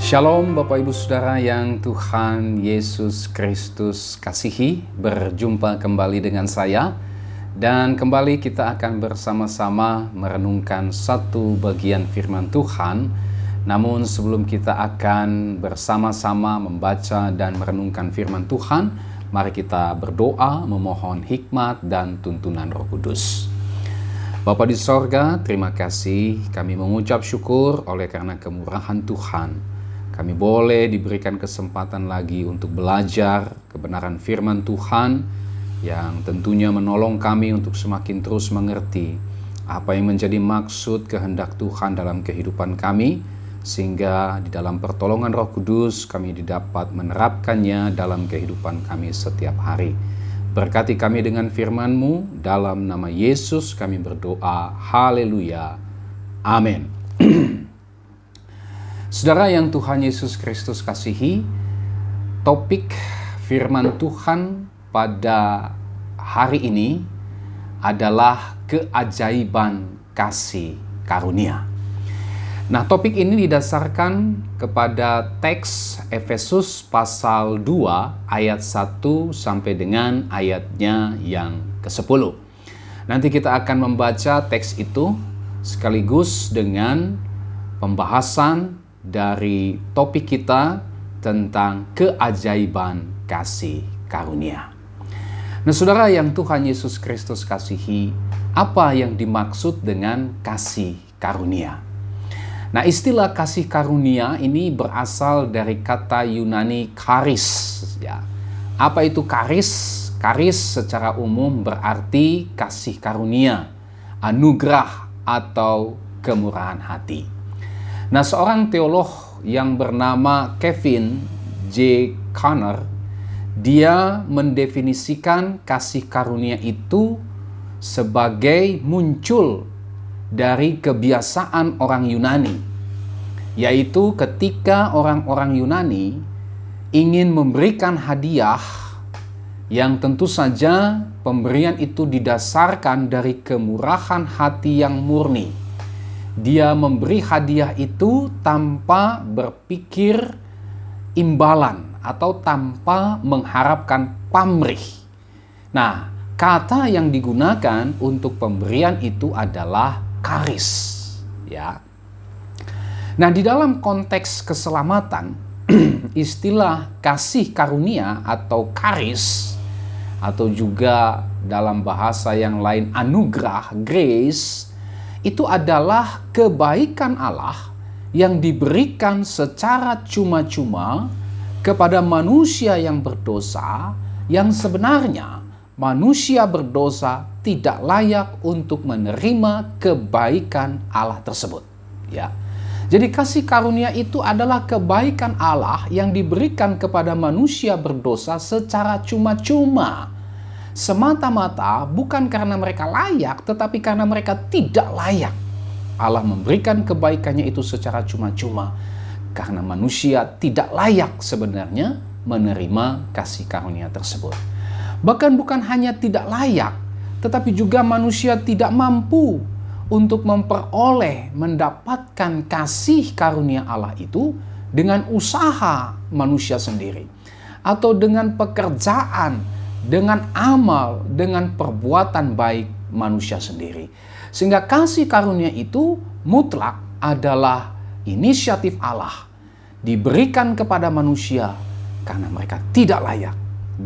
Shalom Bapak Ibu Saudara yang Tuhan Yesus Kristus kasihi, berjumpa kembali dengan saya. Dan kembali kita akan bersama-sama merenungkan satu bagian firman Tuhan. Namun sebelum kita akan bersama-sama membaca dan merenungkan firman Tuhan, mari kita berdoa memohon hikmat dan tuntunan Roh Kudus. Bapa di sorga, terima kasih, kami mengucap syukur oleh karena kemurahan Tuhan. Kami boleh diberikan kesempatan lagi untuk belajar kebenaran firman Tuhan yang tentunya menolong kami untuk semakin terus mengerti apa yang menjadi maksud kehendak Tuhan dalam kehidupan kami, sehingga di dalam pertolongan Roh Kudus kami didapat menerapkannya dalam kehidupan kami setiap hari. Berkati kami dengan firman-Mu, dalam nama Yesus kami berdoa, haleluya, amin. Saudara yang Tuhan Yesus Kristus kasihi, topik firman Tuhan pada hari ini adalah keajaiban kasih karunia. Nah, topik ini didasarkan kepada teks Efesus pasal 2 ayat 1 sampai dengan ayatnya yang ke-10. Nanti kita akan membaca teks itu sekaligus dengan pembahasan dari topik kita tentang keajaiban kasih karunia. Nah, saudara yang Tuhan Yesus Kristus kasihi, apa yang dimaksud dengan kasih karunia? Nah, istilah kasih karunia ini berasal dari kata Yunani charis. Ya. Apa itu charis? Charis secara umum berarti kasih karunia, anugerah atau kemurahan hati. Nah, seorang teolog yang bernama Kevin J. Conner, dia mendefinisikan kasih karunia itu sebagai muncul dari kebiasaan orang Yunani, yaitu ketika orang-orang Yunani ingin memberikan hadiah yang tentu saja pemberian itu didasarkan dari kemurahan hati yang murni. Dia memberi hadiah itu tanpa berpikir imbalan atau tanpa mengharapkan pamrih. Nah, kata yang digunakan untuk pemberian itu adalah charis, ya. Nah, di dalam konteks keselamatan, istilah kasih karunia atau charis, atau juga dalam bahasa yang lain anugerah, grace, itu adalah kebaikan Allah yang diberikan secara cuma-cuma kepada manusia yang berdosa, yang sebenarnya manusia berdosa tidak layak untuk menerima kebaikan Allah tersebut. Ya. Jadi kasih karunia itu adalah kebaikan Allah yang diberikan kepada manusia berdosa secara cuma-cuma. Semata-mata bukan karena mereka layak, tetapi karena mereka tidak layak. Allah memberikan kebaikannya itu secara cuma-cuma karena manusia tidak layak sebenarnya menerima kasih karunia tersebut. Bahkan bukan hanya tidak layak, tetapi juga manusia tidak mampu untuk memperoleh, mendapatkan kasih karunia Allah itu dengan usaha manusia sendiri, atau dengan pekerjaan, dengan amal, dengan perbuatan baik manusia sendiri. Sehingga kasih karunia itu mutlak adalah inisiatif Allah, diberikan kepada manusia karena mereka tidak layak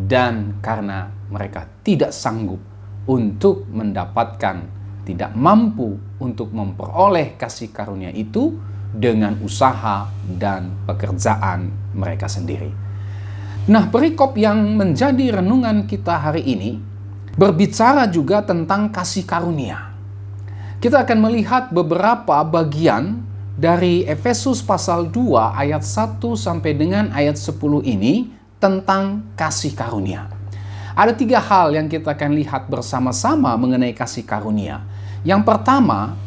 dan karena mereka tidak sanggup untuk mendapatkan, tidak mampu untuk memperoleh kasih karunia itu dengan usaha dan pekerjaan mereka sendiri. Nah, perikop yang menjadi renungan kita hari ini berbicara juga tentang kasih karunia. Kita akan melihat beberapa bagian dari Efesus pasal 2 ayat 1 sampai dengan ayat 10 ini tentang kasih karunia. Ada 3 hal yang kita akan lihat bersama-sama mengenai kasih karunia. Yang pertama,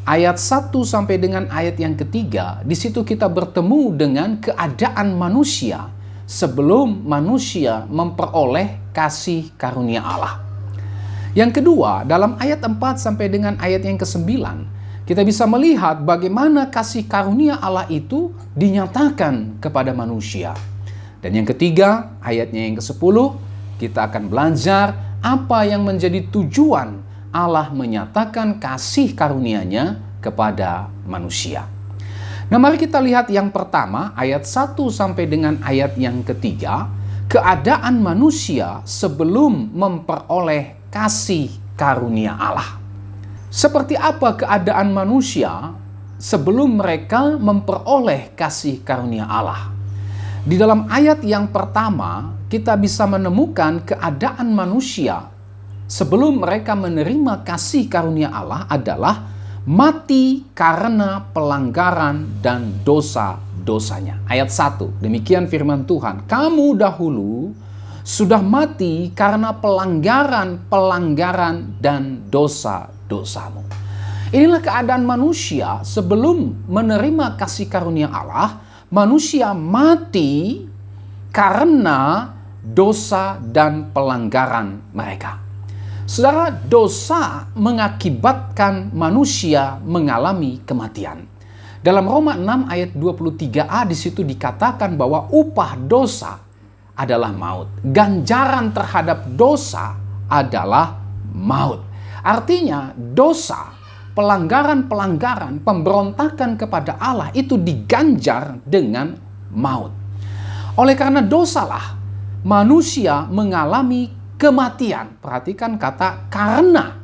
ayat 1 sampai dengan ayat yang ketiga, di situ kita bertemu dengan keadaan manusia sebelum manusia memperoleh kasih karunia Allah. Yang kedua, dalam ayat 4 sampai dengan ayat yang ke-9, kita bisa melihat bagaimana kasih karunia Allah itu dinyatakan kepada manusia. Dan yang ketiga, ayatnya yang ke-10, kita akan belajar apa yang menjadi tujuan Allah menyatakan kasih karunia-Nya kepada manusia. Nah, mari kita lihat yang pertama, ayat 1 sampai dengan ayat yang ketiga, keadaan manusia sebelum memperoleh kasih karunia Allah. Seperti apa keadaan manusia sebelum mereka memperoleh kasih karunia Allah? Di dalam ayat yang pertama, kita bisa menemukan keadaan manusia sebelum mereka menerima kasih karunia Allah adalah mati karena pelanggaran dan dosa-dosanya. Ayat 1, demikian firman Tuhan, kamu dahulu sudah mati karena pelanggaran dan dosamu. Inilah keadaan manusia sebelum menerima kasih karunia Allah. Manusia mati karena dosa dan pelanggaran mereka. Saudara, dosa mengakibatkan manusia mengalami kematian. Dalam Roma 6 ayat 23a di situ dikatakan bahwa upah dosa adalah maut. Ganjaran terhadap dosa adalah maut. Artinya dosa, pelanggaran-pelanggaran, pemberontakan kepada Allah itu diganjar dengan maut. Oleh karena dosalah manusia mengalami kematian. Perhatikan kata karena.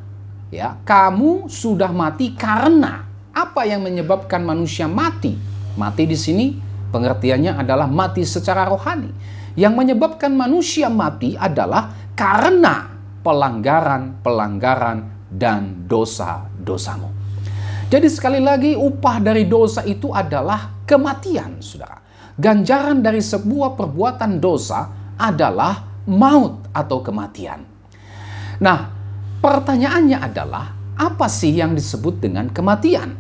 Ya, kamu sudah mati karena. Apa yang menyebabkan manusia mati? Mati di sini pengertiannya adalah mati secara rohani. Yang menyebabkan manusia mati adalah karena pelanggaran dan dosamu. Jadi sekali lagi upah dari dosa itu adalah kematian, saudara. Ganjaran dari sebuah perbuatan dosa adalah maut atau kematian. Nah, pertanyaannya adalah apa sih yang disebut dengan kematian?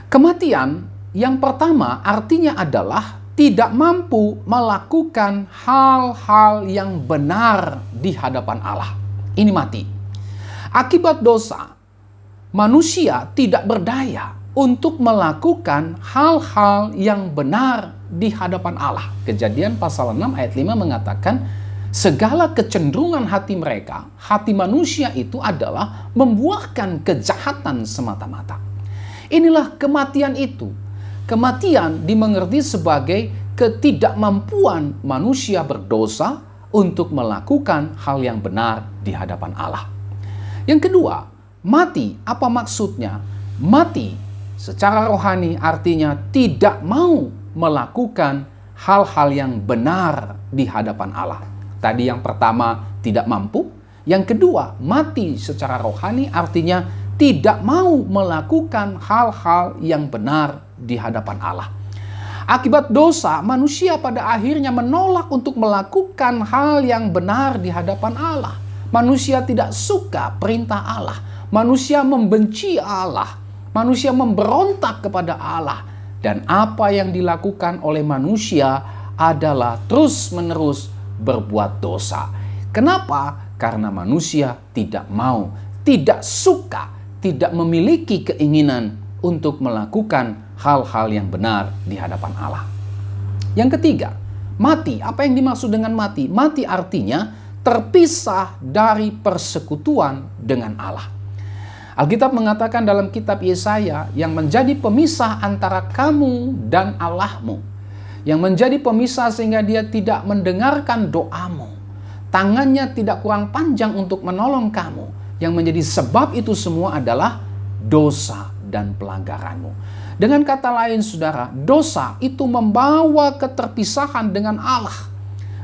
Kematian yang pertama artinya adalah tidak mampu melakukan hal-hal yang benar di hadapan Allah. Ini mati. Akibat dosa, manusia tidak berdaya untuk melakukan hal-hal yang benar di hadapan Allah. Kejadian pasal 6 ayat 5 mengatakan, segala kecenderungan hati mereka, hati manusia itu adalah membuahkan kejahatan semata-mata. Inilah kematian itu. Kematian dimengerti sebagai ketidakmampuan manusia berdosa untuk melakukan hal yang benar di hadapan Allah. Yang kedua, mati. Apa maksudnya? Mati secara rohani artinya tidak mau melakukan hal-hal yang benar di hadapan Allah. Tadi yang pertama tidak mampu. Yang kedua, mati secara rohani artinya tidak mau melakukan hal-hal yang benar di hadapan Allah. Akibat dosa, manusia pada akhirnya menolak untuk melakukan hal yang benar di hadapan Allah. Manusia tidak suka perintah Allah. Manusia membenci Allah. Manusia memberontak kepada Allah. Dan apa yang dilakukan oleh manusia adalah terus-menerus berbuat dosa. Kenapa? Karena manusia tidak mau, tidak suka, tidak memiliki keinginan untuk melakukan hal-hal yang benar di hadapan Allah. Yang ketiga, mati. Apa yang dimaksud dengan mati? Mati artinya terpisah dari persekutuan dengan Allah. Alkitab mengatakan dalam kitab Yesaya, yang menjadi pemisah antara kamu dan Allahmu, yang menjadi pemisah sehingga dia tidak mendengarkan doamu, tangannya tidak kurang panjang untuk menolong kamu. Yang menjadi sebab itu semua adalah dosa dan pelanggaranmu. Dengan kata lain, saudara, dosa itu membawa keterpisahan dengan Allah.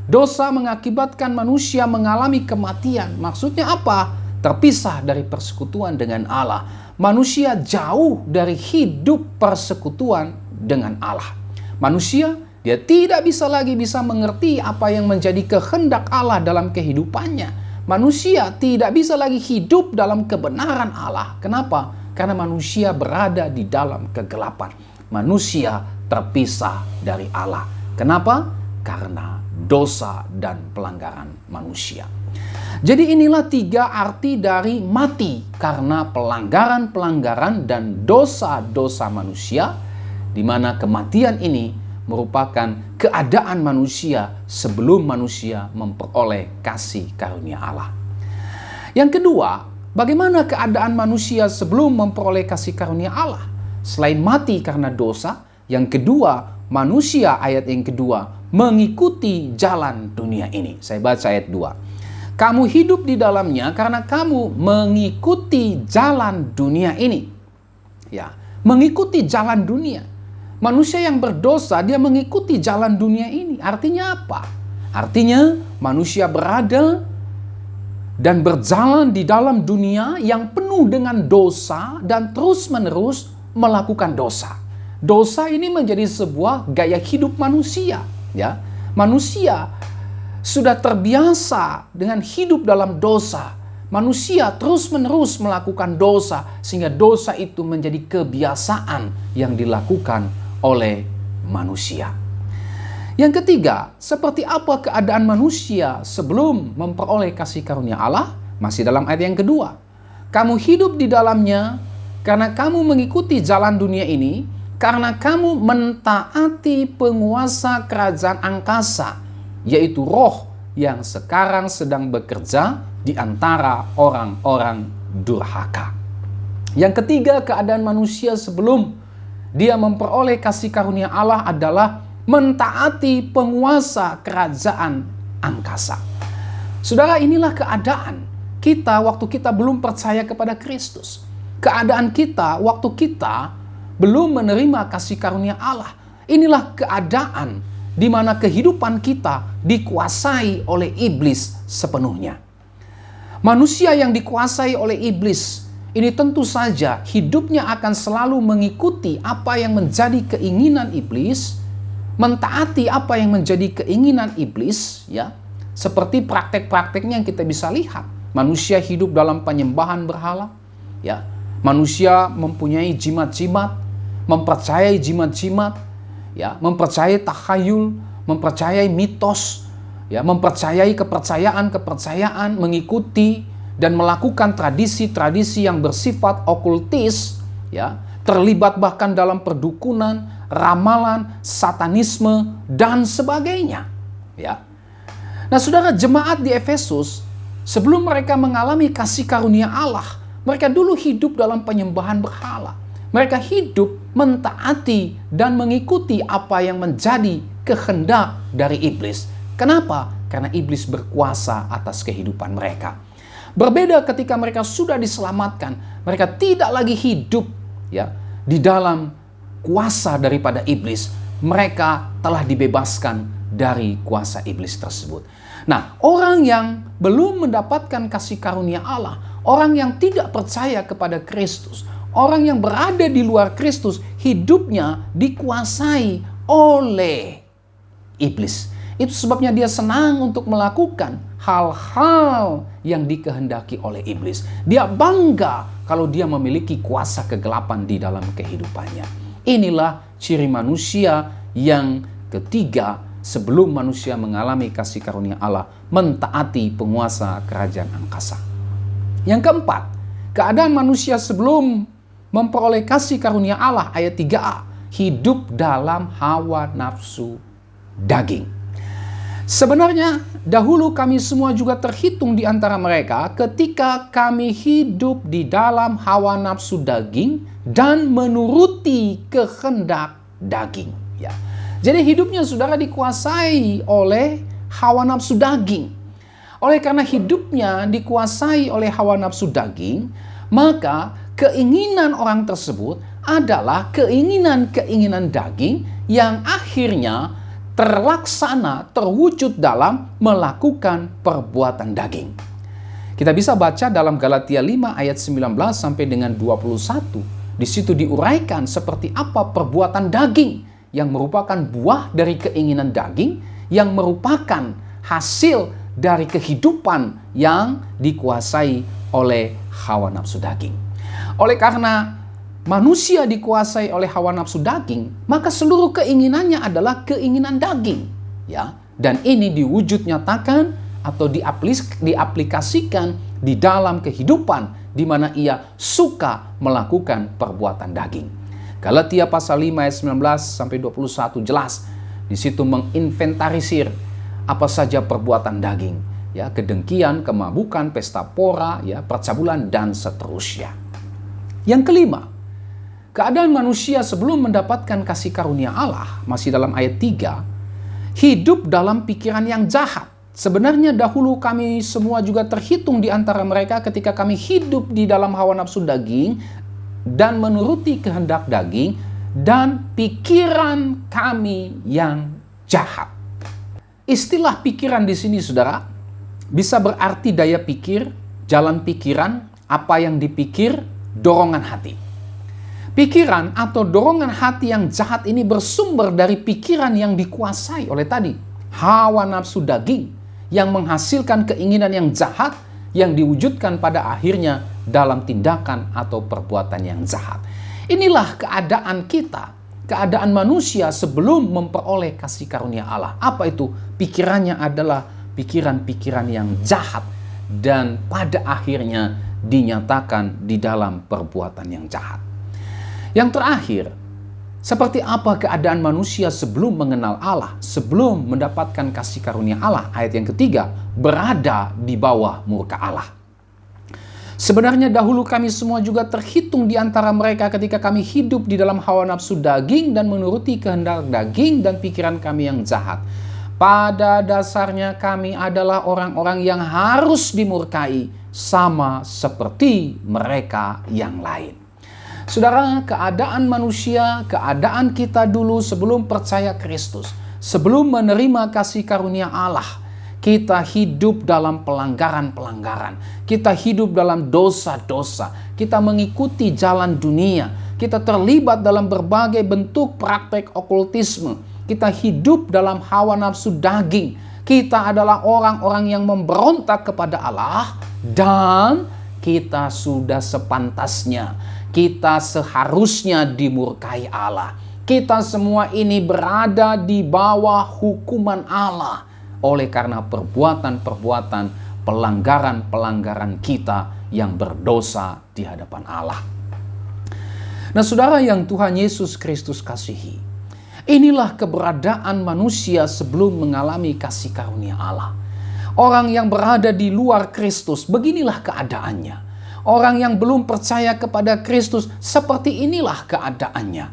Dosa mengakibatkan manusia mengalami kematian. Maksudnya apa? Terpisah dari persekutuan dengan Allah. Manusia jauh dari hidup persekutuan dengan Allah. Manusia, dia tidak bisa lagi mengerti apa yang menjadi kehendak Allah dalam kehidupannya. Manusia tidak bisa lagi hidup dalam kebenaran Allah. Kenapa? Karena manusia berada di dalam kegelapan. Manusia terpisah dari Allah. Kenapa? Karena dosa dan pelanggaran manusia. Jadi inilah 3 arti dari mati karena pelanggaran-pelanggaran dan dosa-dosa manusia, di mana kematian ini merupakan keadaan manusia sebelum manusia memperoleh kasih karunia Allah. Yang kedua, bagaimana keadaan manusia sebelum memperoleh kasih karunia Allah? Selain mati karena dosa, yang kedua, manusia ayat yang kedua mengikuti jalan dunia ini. Saya baca ayat 2. Kamu hidup di dalamnya karena kamu mengikuti jalan dunia ini. Ya, mengikuti jalan dunia. Manusia yang berdosa, dia mengikuti jalan dunia ini. Artinya apa? Artinya manusia berada dan berjalan di dalam dunia yang penuh dengan dosa dan terus-menerus melakukan dosa. Dosa ini menjadi sebuah gaya hidup manusia, ya. Manusia sudah terbiasa dengan hidup dalam dosa. Manusia terus-menerus melakukan dosa sehingga dosa itu menjadi kebiasaan yang dilakukan oleh manusia. Yang ketiga, seperti apa keadaan manusia sebelum memperoleh kasih karunia Allah? Masih dalam ayat yang kedua. Kamu hidup di dalamnya karena kamu mengikuti jalan dunia ini, karena kamu mentaati penguasa kerajaan angkasa, yaitu roh yang sekarang sedang bekerja di antara orang-orang durhaka. Yang ketiga, keadaan manusia sebelum dia memperoleh kasih karunia Allah adalah mentaati penguasa kerajaan angkasa. Saudara, inilah keadaan kita waktu kita belum percaya kepada Kristus. Keadaan kita waktu kita belum menerima kasih karunia Allah. Inilah keadaan di mana kehidupan kita dikuasai oleh iblis sepenuhnya. Manusia yang dikuasai oleh iblis ini tentu saja hidupnya akan selalu mengikuti apa yang menjadi keinginan iblis, mentaati apa yang menjadi keinginan iblis, ya. Seperti praktek-prakteknya yang kita bisa lihat. Manusia hidup dalam penyembahan berhala, ya. Manusia mempunyai jimat-jimat, mempercayai jimat-jimat, ya, mempercayai takhayul, mempercayai mitos, ya, mempercayai kepercayaan-kepercayaan, mengikuti dan melakukan tradisi-tradisi yang bersifat okultis, ya, terlibat bahkan dalam perdukunan, ramalan, satanisme dan sebagainya, ya. Nah, saudara, jemaat di Efesus sebelum mereka mengalami kasih karunia Allah, mereka dulu hidup dalam penyembahan berhala. Mereka hidup mentaati dan mengikuti apa yang menjadi kehendak dari iblis. Kenapa? Karena iblis berkuasa atas kehidupan mereka. Berbeda ketika mereka sudah diselamatkan, mereka tidak lagi hidup, ya, di dalam kuasa daripada iblis. Mereka telah dibebaskan dari kuasa iblis tersebut. Nah, orang yang belum mendapatkan kasih karunia Allah, orang yang tidak percaya kepada Kristus, orang yang berada di luar Kristus, hidupnya dikuasai oleh iblis. Itu sebabnya dia senang untuk melakukan hal-hal yang dikehendaki oleh iblis. Dia bangga kalau dia memiliki kuasa kegelapan di dalam kehidupannya. Inilah ciri manusia yang ketiga sebelum manusia mengalami kasih karunia Allah, mentaati penguasa kerajaan angkasa. Yang keempat, keadaan manusia sebelum memperoleh kasih karunia Allah, ayat 3a, hidup dalam hawa nafsu daging. Sebenarnya dahulu kami semua juga terhitung di antara mereka ketika kami hidup di dalam hawa nafsu daging dan menuruti kehendak daging. Ya. Jadi hidupnya saudara dikuasai oleh hawa nafsu daging. Oleh karena hidupnya dikuasai oleh hawa nafsu daging, maka keinginan orang tersebut adalah keinginan-keinginan daging yang akhirnya terlaksana, terwujud dalam melakukan perbuatan daging. Kita bisa baca dalam Galatia 5 ayat 19 sampai dengan 21. Di situ diuraikan seperti apa perbuatan daging yang merupakan buah dari keinginan daging, yang merupakan hasil dari kehidupan yang dikuasai oleh hawa nafsu daging. Oleh karena manusia dikuasai oleh hawa nafsu daging, maka seluruh keinginannya adalah keinginan daging, ya. Dan ini diwujud nyatakan atau diaplikasikan di dalam kehidupan di mana ia suka melakukan perbuatan daging. Galatia pasal 5 ayat 19 sampai 21 jelas di situ menginventarisir apa saja perbuatan daging, ya, kedengkian, kemabukan, pesta pora, ya, percabulan dan seterusnya. Yang kelima, keadaan manusia sebelum mendapatkan kasih karunia Allah, masih dalam ayat 3, hidup dalam pikiran yang jahat. Sebenarnya dahulu kami semua juga terhitung di antara mereka ketika kami hidup di dalam hawa nafsu daging dan menuruti kehendak daging dan pikiran kami yang jahat. Istilah pikiran di sini, saudara, bisa berarti daya pikir, jalan pikiran, apa yang dipikir, dorongan hati. Pikiran atau dorongan hati yang jahat ini bersumber dari pikiran yang dikuasai oleh tadi hawa nafsu daging, yang menghasilkan keinginan yang jahat yang diwujudkan pada akhirnya dalam tindakan atau perbuatan yang jahat. Inilah keadaan kita, keadaan manusia sebelum memperoleh kasih karunia Allah. Apa itu? Pikirannya adalah pikiran-pikiran yang jahat dan pada akhirnya dinyatakan di dalam perbuatan yang jahat. Yang terakhir, seperti apa keadaan manusia sebelum mengenal Allah, sebelum mendapatkan kasih karunia Allah? Ayat yang ketiga, berada di bawah murka Allah. Sebenarnya dahulu kami semua juga terhitung di antara mereka ketika kami hidup di dalam hawa nafsu daging dan menuruti kehendak daging dan pikiran kami yang jahat. Pada dasarnya kami adalah orang-orang yang harus dimurkai sama seperti mereka yang lain. Saudara, keadaan manusia, keadaan kita dulu sebelum percaya Kristus, sebelum menerima kasih karunia Allah, kita hidup dalam pelanggaran-pelanggaran, kita hidup dalam dosa-dosa, kita mengikuti jalan dunia, kita terlibat dalam berbagai bentuk praktek okultisme, kita hidup dalam hawa nafsu daging, kita adalah orang-orang yang memberontak kepada Allah, dan kita sudah sepantasnya, kita seharusnya dimurkai Allah. Kita semua ini berada di bawah hukuman Allah oleh karena perbuatan-perbuatan, pelanggaran-pelanggaran kita yang berdosa di hadapan Allah. Nah, saudara yang Tuhan Yesus Kristus kasihi, inilah keberadaan manusia sebelum mengalami kasih karunia Allah. Orang yang berada di luar Kristus, beginilah keadaannya. Orang yang belum percaya kepada Kristus, seperti inilah keadaannya.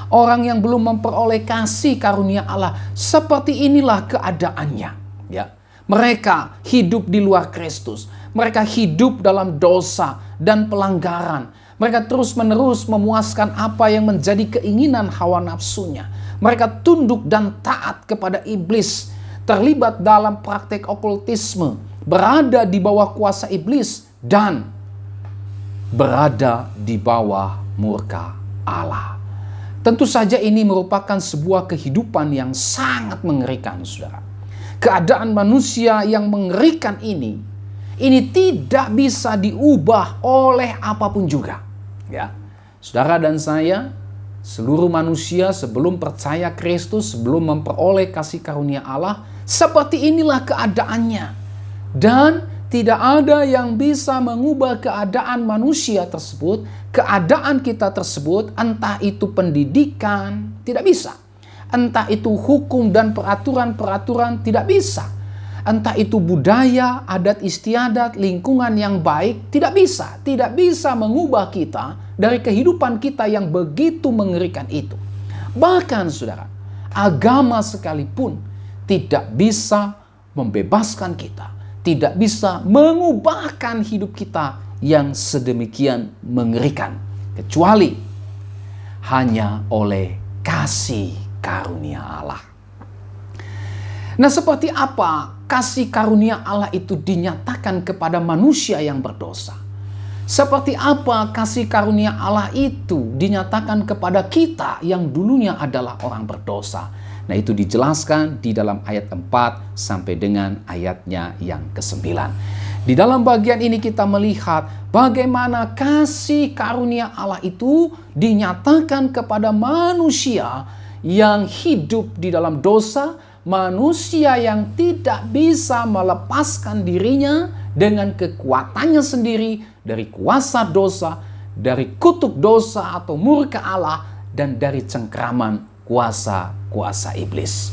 Orang yang belum memperoleh kasih karunia Allah, seperti inilah keadaannya. Ya, mereka hidup di luar Kristus. Mereka hidup dalam dosa dan pelanggaran. Mereka terus-menerus memuaskan apa yang menjadi keinginan hawa nafsunya. Mereka tunduk dan taat kepada iblis, terlibat dalam praktek okultisme, berada di bawah kuasa iblis, dan berada di bawah murka Allah. Tentu saja ini merupakan sebuah kehidupan yang sangat mengerikan, saudara. Keadaan manusia yang mengerikan ini tidak bisa diubah oleh apapun juga. Ya, saudara dan saya, seluruh manusia sebelum percaya Kristus, sebelum memperoleh kasih karunia Allah, seperti inilah keadaannya. Dan tidak ada yang bisa mengubah keadaan manusia tersebut, keadaan kita tersebut, entah itu pendidikan, tidak bisa. Entah itu hukum dan peraturan-peraturan, tidak bisa. Entah itu budaya, adat istiadat, lingkungan yang baik, tidak bisa. Tidak bisa mengubah kita dari kehidupan kita yang begitu mengerikan itu. Bahkan, saudara, agama sekalipun tidak bisa membebaskan kita, tidak bisa mengubahkan hidup kita yang sedemikian mengerikan, kecuali hanya oleh kasih karunia Allah. Nah, seperti apa kasih karunia Allah itu dinyatakan kepada manusia yang berdosa? Seperti apa kasih karunia Allah itu dinyatakan kepada kita yang dulunya adalah orang berdosa? Nah, itu dijelaskan di dalam ayat 4 sampai dengan ayatnya yang ke-9. Di dalam bagian ini kita melihat bagaimana kasih karunia Allah itu dinyatakan kepada manusia yang hidup di dalam dosa, manusia yang tidak bisa melepaskan dirinya dengan kekuatannya sendiri dari kuasa dosa, dari kutuk dosa atau murka Allah, dan dari cengkraman kuasa-kuasa iblis.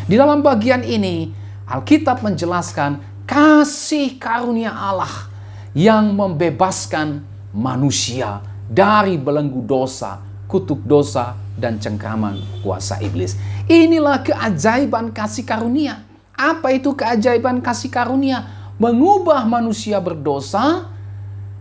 Di dalam bagian ini, Alkitab menjelaskan kasih karunia Allah yang membebaskan manusia dari belenggu dosa, kutuk dosa, dan cengkraman kuasa iblis. Inilah keajaiban kasih karunia. Apa itu keajaiban kasih karunia? Mengubah manusia berdosa,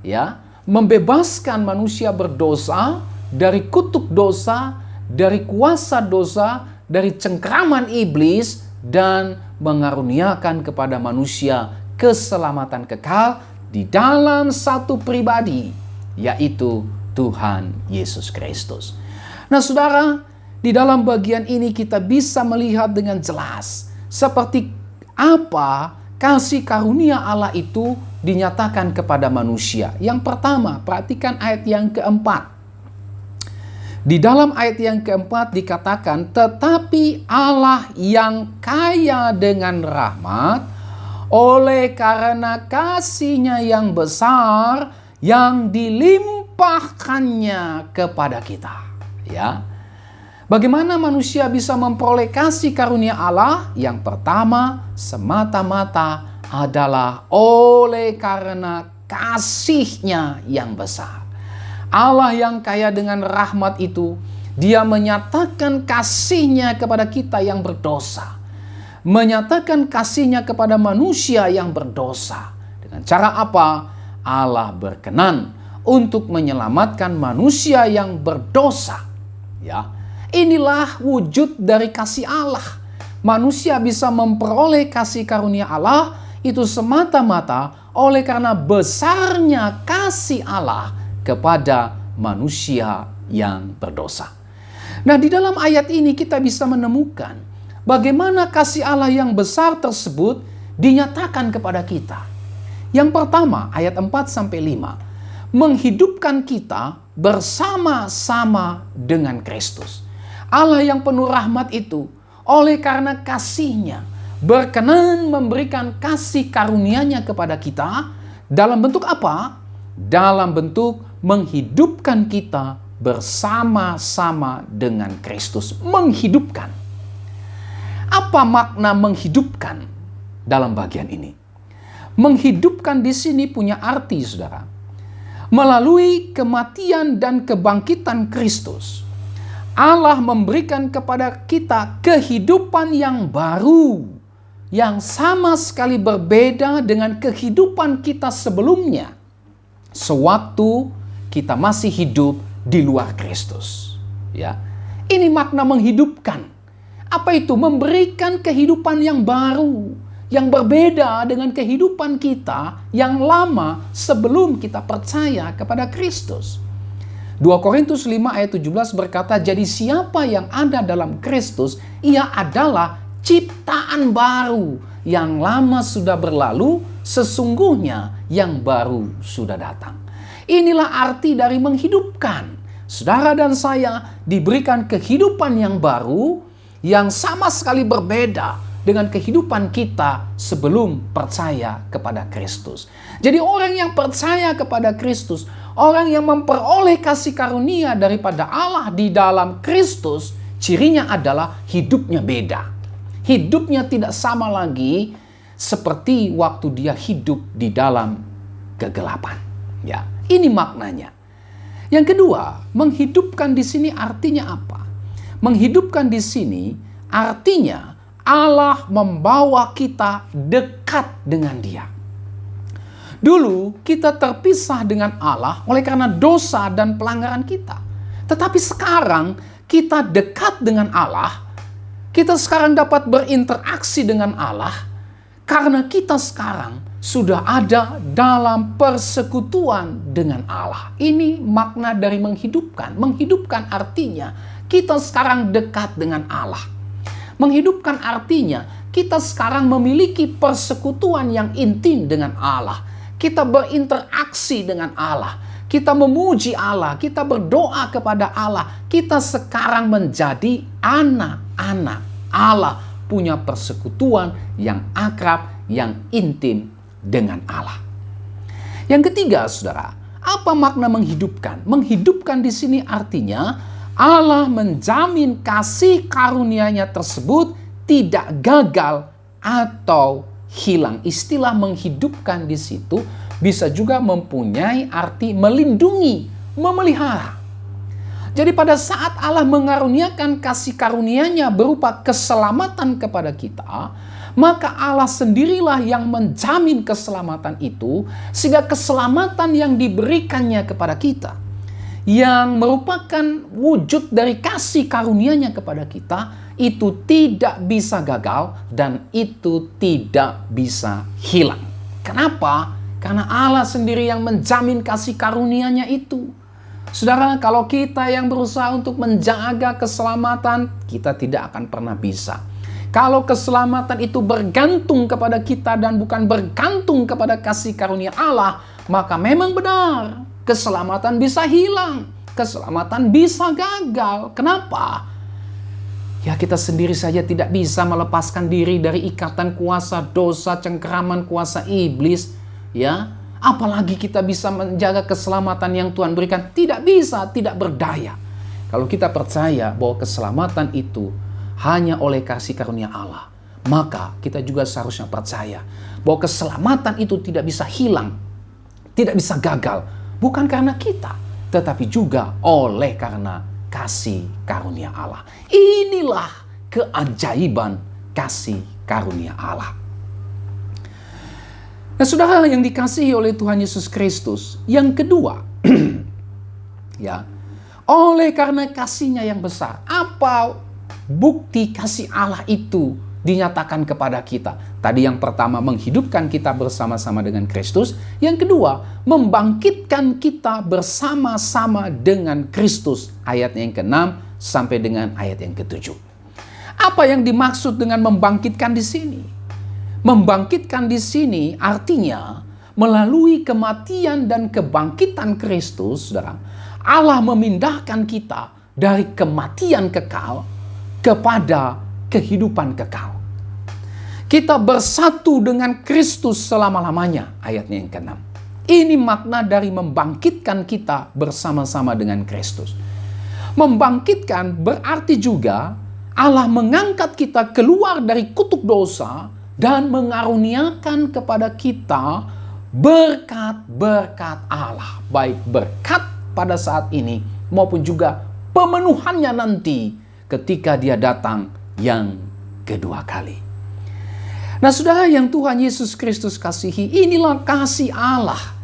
ya, membebaskan manusia berdosa dari kutuk dosa, dari kuasa dosa, dari cengkraman iblis, dan mengaruniakan kepada manusia keselamatan kekal di dalam satu pribadi, yaitu Tuhan Yesus Kristus. Nah, saudara, di dalam bagian ini kita bisa melihat dengan jelas seperti apa kasih karunia Allah itu dinyatakan kepada manusia. Yang pertama, perhatikan ayat yang keempat. Di dalam ayat yang keempat dikatakan, tetapi Allah yang kaya dengan rahmat, oleh karena kasih-Nya yang besar, yang dilimpahkannya kepada kita. Ya, bagaimana manusia bisa memperoleh kasih karunia Allah? Yang pertama, semata-mata adalah oleh karena kasih-Nya yang besar. Allah yang kaya dengan rahmat itu, Dia menyatakan kasih-Nya kepada kita yang berdosa. Menyatakan kasih-Nya kepada manusia yang berdosa. Dengan cara apa? Allah berkenan untuk menyelamatkan manusia yang berdosa. Ya, inilah wujud dari kasih Allah. Manusia bisa memperoleh kasih karunia Allah itu semata-mata oleh karena besarnya kasih Allah kepada manusia yang berdosa. Nah, di dalam ayat ini kita bisa menemukan bagaimana kasih Allah yang besar tersebut dinyatakan kepada kita. Yang pertama, ayat 4-5. Menghidupkan kita bersama-sama dengan Kristus. Allah yang penuh rahmat itu, oleh karena kasih-Nya, berkenan memberikan kasih karunia-Nya kepada kita, dalam bentuk apa? Dalam bentuk menghidupkan kita bersama-sama dengan Kristus. Menghidupkan. Apa makna menghidupkan dalam bagian ini? Menghidupkan di sini punya arti, saudara. Melalui kematian dan kebangkitan Kristus, Allah memberikan kepada kita kehidupan yang baru, yang sama sekali berbeda dengan kehidupan kita sebelumnya, sewaktu kita masih hidup di luar Kristus. Ya, ini makna menghidupkan. Apa itu? Memberikan kehidupan yang baru, yang berbeda dengan kehidupan kita yang lama sebelum kita percaya kepada Kristus. 2 Korintus 5 ayat 17 berkata, jadi siapa yang ada dalam Kristus, ia adalah ciptaan baru. Yang lama sudah berlalu, sesungguhnya yang baru sudah datang. Inilah arti dari menghidupkan. Saudara dan saya diberikan kehidupan yang baru, yang sama sekali berbeda dengan kehidupan kita sebelum percaya kepada Kristus. Jadi orang yang percaya kepada Kristus, orang yang memperoleh kasih karunia daripada Allah di dalam Kristus, cirinya adalah hidupnya beda. Hidupnya tidak sama lagi seperti waktu dia hidup di dalam kegelapan. Ya, ini maknanya. Yang kedua, menghidupkan di sini artinya apa? Menghidupkan di sini artinya Allah membawa kita dekat dengan Dia. Dulu kita terpisah dengan Allah oleh karena dosa dan pelanggaran kita. Tetapi sekarang kita dekat dengan Allah. Kita sekarang dapat berinteraksi dengan Allah karena kita sekarang sudah ada dalam persekutuan dengan Allah. Ini makna dari menghidupkan. Menghidupkan artinya kita sekarang dekat dengan Allah. Menghidupkan artinya kita sekarang memiliki persekutuan yang intim dengan Allah. Kita berinteraksi dengan Allah. Kita memuji Allah. Kita berdoa kepada Allah. Kita sekarang menjadi anak-anak Allah. punya persekutuan yang akrab, yang intim dengan Allah. Yang ketiga, saudara, apa makna menghidupkan? Menghidupkan di sini artinya Allah menjamin kasih karunia-Nya tersebut tidak gagal atau hilang. Istilah menghidupkan di situ bisa juga mempunyai arti melindungi, memelihara. Jadi pada saat Allah mengaruniakan kasih karunia-Nya berupa keselamatan kepada kita, maka Allah sendirilah yang menjamin keselamatan itu, sehingga keselamatan yang diberikannya kepada kita, yang merupakan wujud dari kasih karunia-Nya kepada kita, itu tidak bisa gagal dan itu tidak bisa hilang. Kenapa? Karena Allah sendiri yang menjamin kasih karunia-Nya itu. Saudara, kalau kita yang berusaha untuk menjaga keselamatan, kita tidak akan pernah bisa. Kalau keselamatan itu bergantung kepada kita dan bukan bergantung kepada kasih karunia Allah, maka memang benar, keselamatan bisa hilang, keselamatan bisa gagal. Kenapa? Ya, kita sendiri saja tidak bisa melepaskan diri dari ikatan kuasa dosa, cengkeraman kuasa iblis, ya. Apalagi kita bisa menjaga keselamatan yang Tuhan berikan. Tidak bisa, tidak berdaya. Kalau kita percaya bahwa keselamatan itu hanya oleh kasih karunia Allah, maka kita juga seharusnya percaya bahwa keselamatan itu tidak bisa hilang, tidak bisa gagal. Bukan karena kita, tetapi juga oleh karena kasih karunia Allah. Inilah keajaiban kasih karunia Allah. Nah, saudara yang dikasihi oleh Tuhan Yesus Kristus, yang kedua, ya, oleh karena kasih-Nya yang besar, apa bukti kasih Allah itu dinyatakan kepada kita? Tadi yang pertama, menghidupkan kita bersama-sama dengan Kristus. Yang kedua, membangkitkan kita bersama-sama dengan Kristus. Ayatnya yang ke-6 sampai dengan ayat yang ke-7. Apa yang dimaksud dengan membangkitkan di sini? Membangkitkan di sini artinya melalui kematian dan kebangkitan Kristus, saudara, Allah memindahkan kita dari kematian kekal kepada kehidupan kekal. Kita bersatu dengan Kristus selama-lamanya, ayatnya yang ke-6. Ini makna dari membangkitkan kita bersama-sama dengan Kristus. Membangkitkan berarti juga Allah mengangkat kita keluar dari kutuk dosa dan mengaruniakan kepada kita berkat-berkat Allah. Baik berkat pada saat ini maupun juga pemenuhannya nanti ketika Dia datang yang kedua kali. Nah, saudara yang Tuhan Yesus Kristus kasihi, inilah kasih Allah.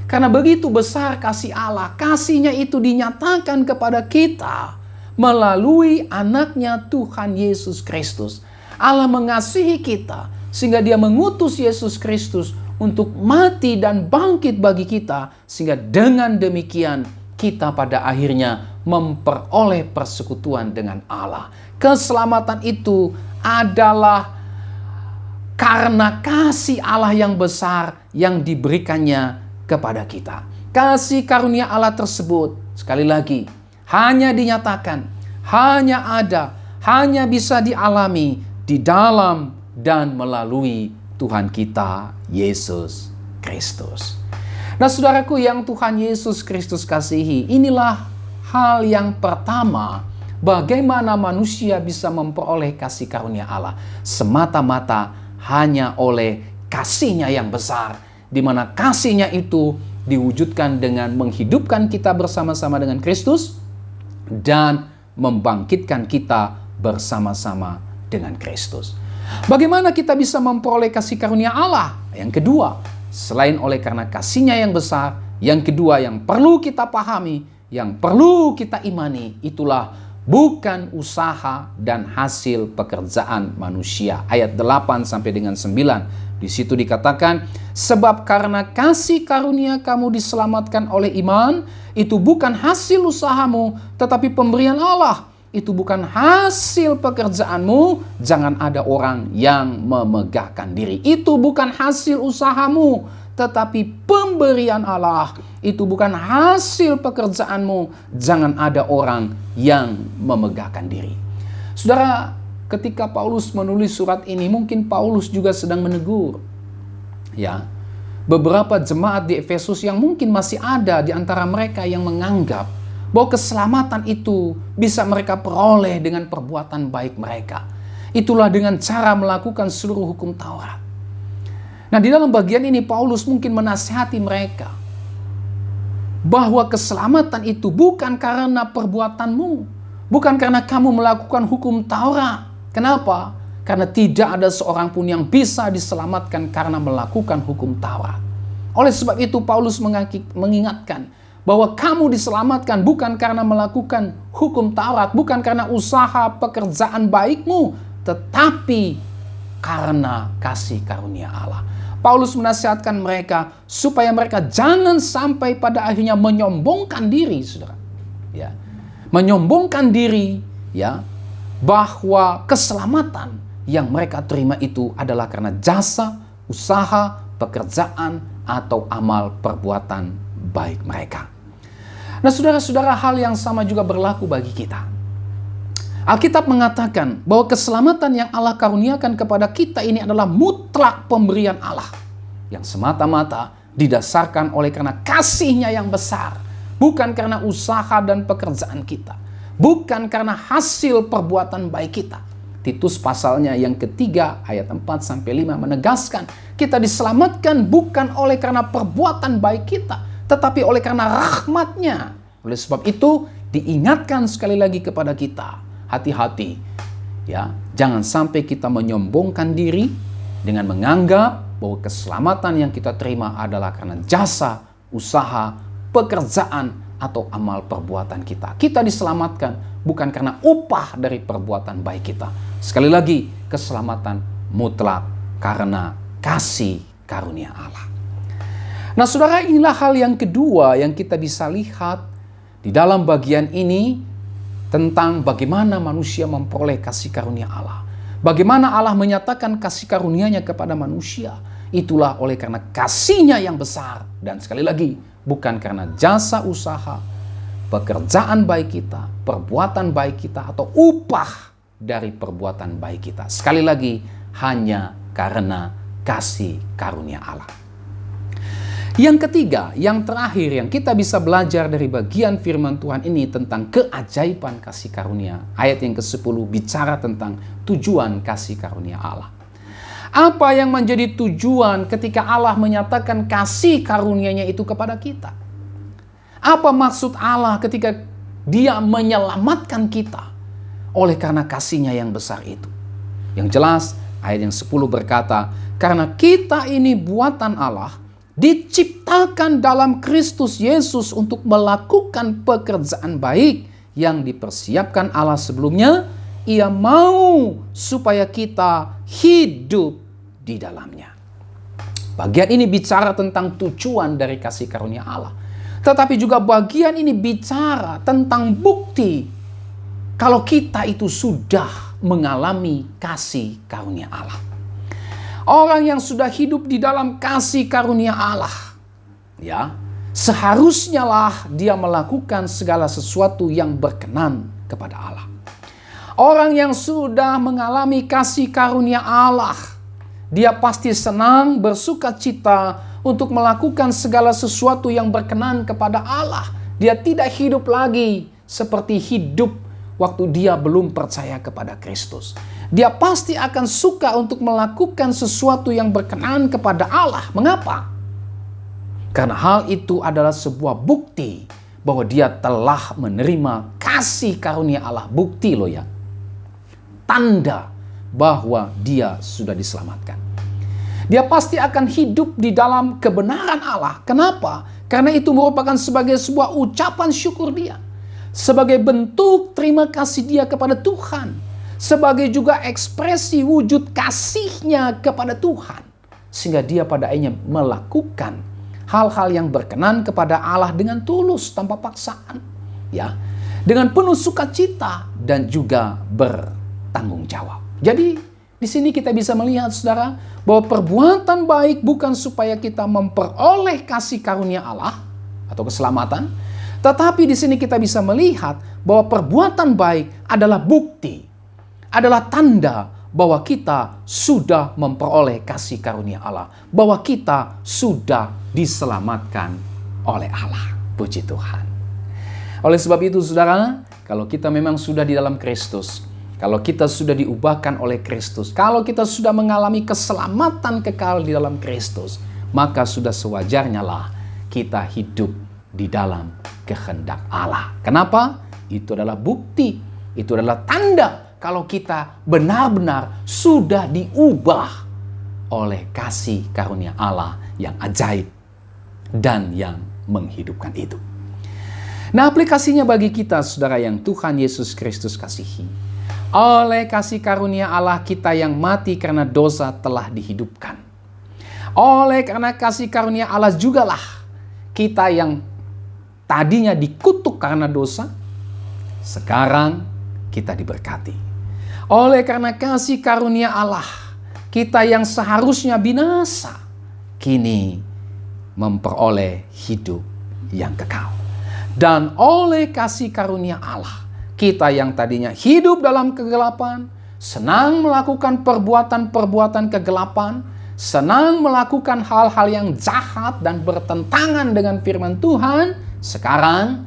Karena begitu besar kasih Allah, kasih-Nya itu dinyatakan kepada kita melalui anaknya Tuhan Yesus Kristus. Allah mengasihi kita sehingga Dia mengutus Yesus Kristus untuk mati dan bangkit bagi kita, sehingga dengan demikian kita pada akhirnya memperoleh persekutuan dengan Allah. Keselamatan itu adalah karena kasih Allah yang besar yang diberikannya kepada kita. Kasih karunia Allah tersebut, sekali lagi, hanya dinyatakan, hanya ada, hanya bisa dialami di dalam dan melalui Tuhan kita Yesus Kristus. Nah, saudaraku yang Tuhan Yesus Kristus kasihi, inilah hal yang pertama, bagaimana manusia bisa memperoleh kasih karunia Allah. Semata-mata hanya oleh kasih-Nya yang besar, di mana kasih-Nya itu diwujudkan dengan menghidupkan kita bersama-sama dengan Kristus dan membangkitkan kita bersama-sama dengan Kristus. Bagaimana kita bisa memperoleh kasih karunia Allah? Yang kedua, selain oleh karena kasih-Nya yang besar, yang kedua yang perlu kita pahami, yang perlu kita imani, itulah bukan usaha dan hasil pekerjaan manusia. Ayat 8 sampai dengan 9. Di situ dikatakan, sebab karena kasih karunia kamu diselamatkan oleh iman, itu bukan hasil usahamu, tetapi pemberian Allah. Itu bukan hasil pekerjaanmu, jangan ada orang yang memegahkan diri. Itu bukan hasil usahamu, tetapi pemberian Allah. Itu bukan hasil pekerjaanmu, jangan ada orang yang memegahkan diri. Saudara, ketika Paulus menulis surat ini, mungkin Paulus juga sedang menegur ya beberapa jemaat di Efesus yang mungkin masih ada di antara mereka yang menganggap bahwa keselamatan itu bisa mereka peroleh dengan perbuatan baik mereka. Itulah dengan cara melakukan seluruh hukum Taurat. Nah, di dalam bagian ini Paulus mungkin menasihati mereka bahwa keselamatan itu bukan karena perbuatanmu, bukan karena kamu melakukan hukum Taurat. Kenapa? Karena tidak ada seorang pun yang bisa diselamatkan karena melakukan hukum Taurat. Oleh sebab itu Paulus mengingatkan bahwa kamu diselamatkan bukan karena melakukan hukum Taurat, bukan karena usaha pekerjaan baikmu, tetapi karena kasih karunia Allah. Paulus menasihatkan mereka supaya mereka jangan sampai pada akhirnya menyombongkan diri, saudara. Ya, menyombongkan diri, ya, bahwa keselamatan yang mereka terima itu adalah karena jasa, usaha, pekerjaan, atau amal perbuatan baik mereka. Nah, saudara-saudara, hal yang sama juga berlaku bagi kita. Alkitab mengatakan bahwa keselamatan yang Allah karuniakan kepada kita ini adalah mutlak pemberian Allah yang semata-mata didasarkan oleh karena kasih-Nya yang besar, bukan karena usaha dan pekerjaan kita, bukan karena hasil perbuatan baik kita. Titus pasalnya yang ketiga ayat 4-5 menegaskan kita diselamatkan bukan oleh karena perbuatan baik kita, tetapi oleh karena rahmat-Nya. Oleh sebab itu diingatkan sekali lagi kepada kita, hati-hati ya, jangan sampai kita menyombongkan diri dengan menganggap bahwa keselamatan yang kita terima adalah karena jasa, usaha, pekerjaan, atau amal perbuatan kita. Kita diselamatkan bukan karena upah dari perbuatan baik kita. Sekali lagi, keselamatan mutlak karena kasih karunia Allah. Nah, saudara, inilah hal yang kedua yang kita bisa lihat di dalam bagian ini tentang bagaimana manusia memperoleh kasih karunia Allah. Bagaimana Allah menyatakan kasih karunia-Nya kepada manusia. Itulah oleh karena kasih-Nya yang besar. Dan sekali lagi, bukan karena jasa usaha, pekerjaan baik kita, perbuatan baik kita, atau upah dari perbuatan baik kita. Sekali lagi, hanya karena kasih karunia Allah. Yang ketiga, yang terakhir yang kita bisa belajar dari bagian firman Tuhan ini tentang keajaiban kasih karunia. Ayat yang ke-10 bicara tentang tujuan kasih karunia Allah. Apa yang menjadi tujuan ketika Allah menyatakan kasih karunia-Nya itu kepada kita? Apa maksud Allah ketika Dia menyelamatkan kita oleh karena kasih-Nya yang besar itu? Yang jelas, ayat yang 10 berkata, karena kita ini buatan Allah, diciptakan dalam Kristus Yesus untuk melakukan pekerjaan baik yang dipersiapkan Allah sebelumnya. Ia mau supaya kita hidup di dalamnya. Bagian ini bicara tentang tujuan dari kasih karunia Allah. Tetapi juga bagian ini bicara tentang bukti kalau kita itu sudah mengalami kasih karunia Allah. Orang yang sudah hidup di dalam kasih karunia Allah, ya, seharusnya lah dia melakukan segala sesuatu yang berkenan kepada Allah. Orang yang sudah mengalami kasih karunia Allah, dia pasti senang, bersuka cita untuk melakukan segala sesuatu yang berkenan kepada Allah. Dia tidak hidup lagi seperti hidup waktu dia belum percaya kepada Kristus. Dia pasti akan suka untuk melakukan sesuatu yang berkenan kepada Allah. Mengapa? Karena hal itu adalah sebuah bukti bahwa dia telah menerima kasih karunia Allah. Bukti loh ya. Tanda bahwa dia sudah diselamatkan. Dia pasti akan hidup di dalam kebenaran Allah. Kenapa? Karena itu merupakan sebagai sebuah ucapan syukur dia. Sebagai bentuk terima kasih dia kepada Tuhan. Sebagai juga ekspresi wujud kasih-Nya kepada Tuhan. Sehingga dia pada akhirnya melakukan hal-hal yang berkenan kepada Allah dengan tulus tanpa paksaan. Ya, dengan penuh sukacita dan juga bertanggung jawab. Jadi di sini kita bisa melihat, saudara, bahwa perbuatan baik bukan supaya kita memperoleh kasih karunia Allah atau keselamatan. Tetapi di sini kita bisa melihat bahwa perbuatan baik adalah bukti adalah tanda bahwa kita sudah memperoleh kasih karunia Allah, bahwa kita sudah diselamatkan oleh Allah. Puji Tuhan. Oleh sebab itu saudara, kalau kita memang sudah di dalam Kristus, kalau kita sudah diubahkan oleh Kristus, kalau kita sudah mengalami keselamatan kekal di dalam Kristus, maka sudah sewajarnya lah kita hidup di dalam kehendak Allah. Kenapa? Itu adalah bukti, itu adalah tanda kalau kita benar-benar sudah diubah oleh kasih karunia Allah yang ajaib dan yang menghidupkan itu. Nah, aplikasinya bagi kita, saudara, yang Tuhan Yesus Kristus kasihi. Oleh kasih karunia Allah, kita yang mati karena dosa telah dihidupkan. Oleh karena kasih karunia Allah jugalah kita yang tadinya dikutuk karena dosa, sekarang kita diberkati. Oleh karena kasih karunia Allah, kita yang seharusnya binasa, kini memperoleh hidup yang kekal. Dan oleh kasih karunia Allah, kita yang tadinya hidup dalam kegelapan, senang melakukan perbuatan-perbuatan kegelapan, senang melakukan hal-hal yang jahat dan bertentangan dengan firman Tuhan, sekarang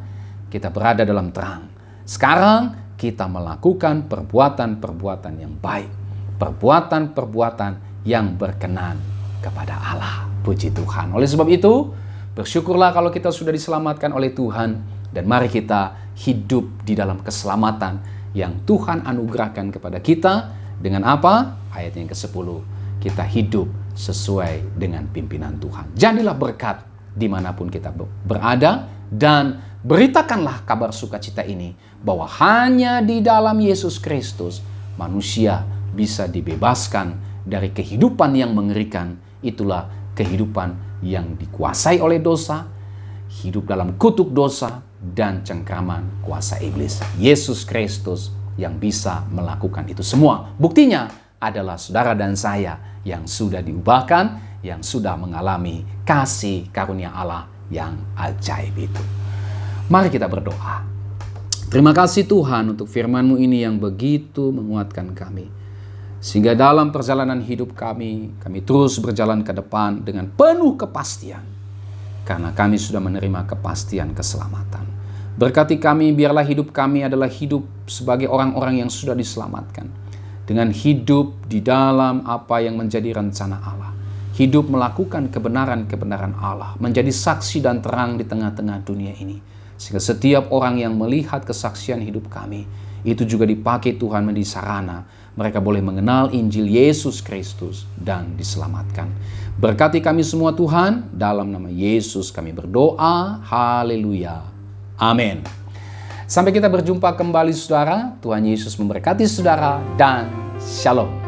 kita berada dalam terang. Sekarang kita melakukan perbuatan-perbuatan yang baik, perbuatan-perbuatan yang berkenan kepada Allah. Puji Tuhan. Oleh sebab itu, bersyukurlah kalau kita sudah diselamatkan oleh Tuhan, dan mari kita hidup di dalam keselamatan yang Tuhan anugerahkan kepada kita. Dengan apa? Ayat yang ke-10. Kita hidup sesuai dengan pimpinan Tuhan. Jadilah berkat dimanapun kita berada, dan beritakanlah kabar sukacita ini bahwa hanya di dalam Yesus Kristus manusia bisa dibebaskan dari kehidupan yang mengerikan. Itulah kehidupan yang dikuasai oleh dosa, hidup dalam kutuk dosa, dan cengkraman kuasa iblis. Yesus Kristus yang bisa melakukan itu semua. Buktinya adalah saudara dan saya yang sudah diubahkan, yang sudah mengalami kasih karunia Allah yang ajaib itu. Mari kita berdoa. Terima kasih Tuhan untuk firman-Mu ini yang begitu menguatkan kami. Sehingga dalam perjalanan hidup kami terus berjalan ke depan dengan penuh kepastian. Karena kami sudah menerima kepastian keselamatan. Berkati kami, biarlah hidup kami adalah hidup sebagai orang-orang yang sudah diselamatkan. Dengan hidup di dalam apa yang menjadi rencana Allah. Hidup melakukan kebenaran-kebenaran Allah. Menjadi saksi dan terang di tengah-tengah dunia ini. Sehingga setiap orang yang melihat kesaksian hidup kami, itu juga dipakai Tuhan menjadi sarana. Mereka boleh mengenal Injil Yesus Kristus dan diselamatkan. Berkati kami semua Tuhan, dalam nama Yesus kami berdoa. Haleluya. Amin. Sampai kita berjumpa kembali saudara. Tuhan Yesus memberkati saudara dan shalom.